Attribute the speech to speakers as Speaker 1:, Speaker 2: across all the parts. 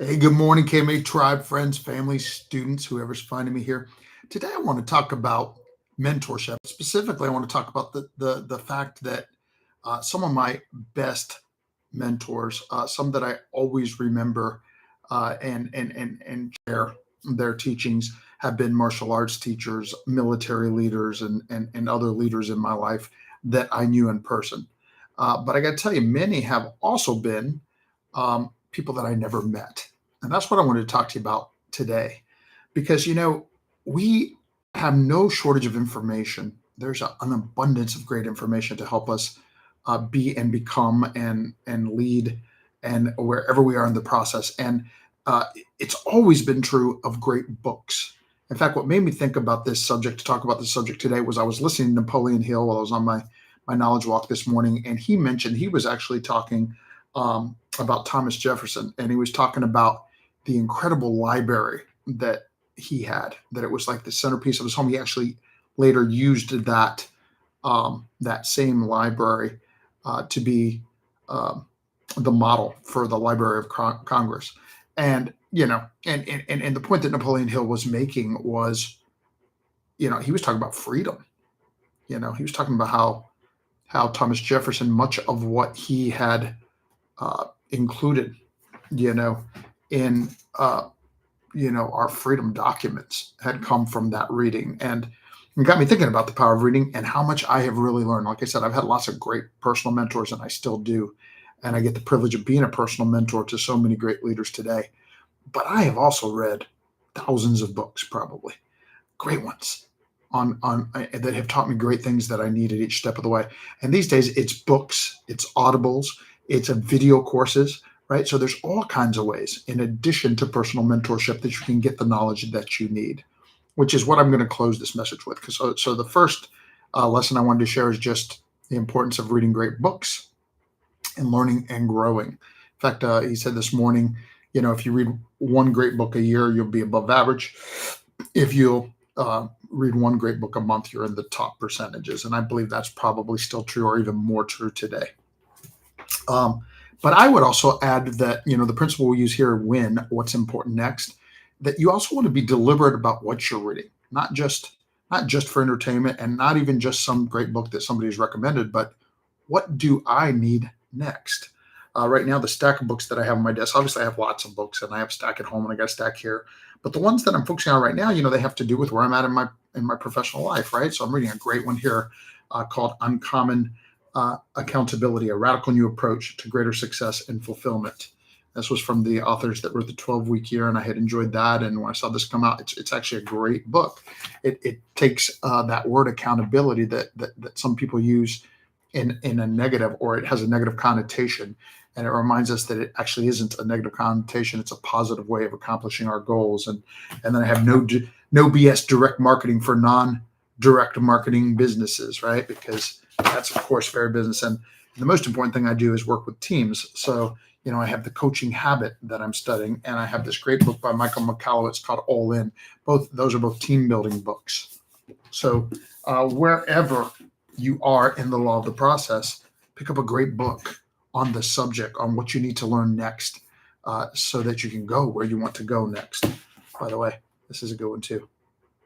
Speaker 1: Hey, good morning, KMA Tribe, friends, family, students, whoever's finding me here. Today, I want to talk about mentorship. Specifically, I want to talk about the fact that some of my best mentors, some that I always remember and share their teachings, have been martial arts teachers, military leaders, and other leaders in my life that I knew in person. But I got to tell you, many have also been people that I never met. And that's what I wanted to talk to you about today. Because, we have no shortage of information. There's an abundance of great information to help us be and become and lead and wherever we are in the process. And uh, it's always been true of great books. In fact, what made me think about this subject, to talk about this subject today, was I was listening to Napoleon Hill while I was on my knowledge walk this morning, and he mentioned he was actually talking about Thomas Jefferson, and he was talking about the incredible library that he had. That it was like the centerpiece of his home. He actually later used that same library to be um, the model for the Library of Congress. And and the point that Napoleon Hill was making was, he was talking about freedom. He was talking about how Thomas Jefferson, much of what he had included, you know, in our freedom documents had come from that reading. And it got me thinking about the power of reading and how much I have really learned. Like I said, I've had lots of great personal mentors, and I still do. And I get the privilege of being a personal mentor to so many great leaders today. But I have also read thousands of books, probably great ones, on that have taught me great things that I needed each step of the way. And these days, it's books, it's audibles, it's a video courses, right? So there's all kinds of ways, in addition to personal mentorship, that you can get the knowledge that you need, which is what I'm going to close this message with. Because so the first lesson I wanted to share is just the importance of reading great books and learning and growing. In fact, he said this morning, if you read one great book a year, you'll be above average. If you read one great book a month, you're in the top percentages. And I believe that's probably still true, or even more true today. Um, but I would also add that, the principle we use here, win, what's important next, that you also want to be deliberate about what you're reading, not just for entertainment, and not even just some great book that somebody's recommended, but what do I need next? Right now, the stack of books that I have on my desk, obviously I have lots of books, and I have a stack at home and I got a stack here. But the ones that I'm focusing on right now, they have to do with where I'm at in my professional life, right? So I'm reading a great one here called Uncommon Accountability: A Radical New Approach to Greater Success and Fulfillment. This was from the authors that wrote the 12-week year, and I had enjoyed that. And when I saw this come out, it's actually a great book. It takes that word accountability that some people use in a negative, or it has a negative connotation, and it reminds us that it actually isn't a negative connotation. It's a positive way of accomplishing our goals. And then I have no BS direct marketing for non-direct marketing businesses, right? Because that's, of course, fair business. And the most important thing I do is work with teams. So, I have the coaching habit that I'm studying, and I have this great book by Michael Michalowicz called All In. Those are both team building books. So wherever you are in the law of the process, pick up a great book on the subject, on what you need to learn next, so that you can go where you want to go next. By the way, this is a good one too.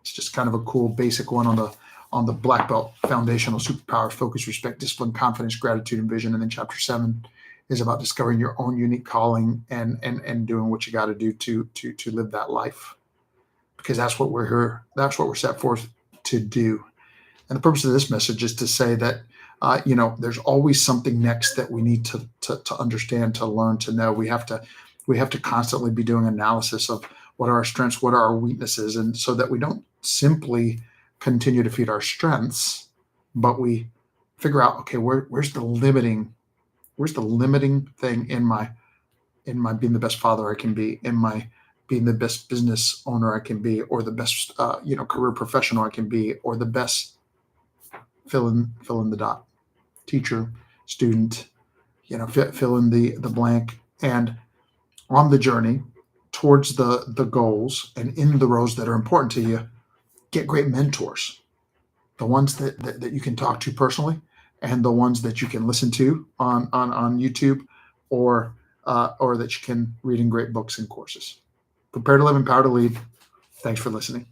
Speaker 1: It's just kind of a cool basic one on the black belt foundational superpower: focus, respect, discipline, confidence, gratitude, and vision. And then chapter 7 is about discovering your own unique calling and doing what you got to do to live that life, because that's what we're here. That's what we're set forth to do. And the purpose of this message is to say that, there's always something next that we need to understand, to learn, to know. We have to constantly be doing analysis of what are our strengths, what are our weaknesses, and so that we don't simply continue to feed our strengths, but we figure out, okay, where's the limiting thing in my being the best father I can be, in my being the best business owner I can be, or the best career professional I can be, or the best fill in the dot, teacher, student, fill in the blank. And on the journey towards the goals and in the roles that are important to you, get great mentors, the ones that you can talk to personally, and the ones that you can listen to on YouTube, or or that you can read in great books and courses. Prepare to live, empower to lead. Thanks for listening.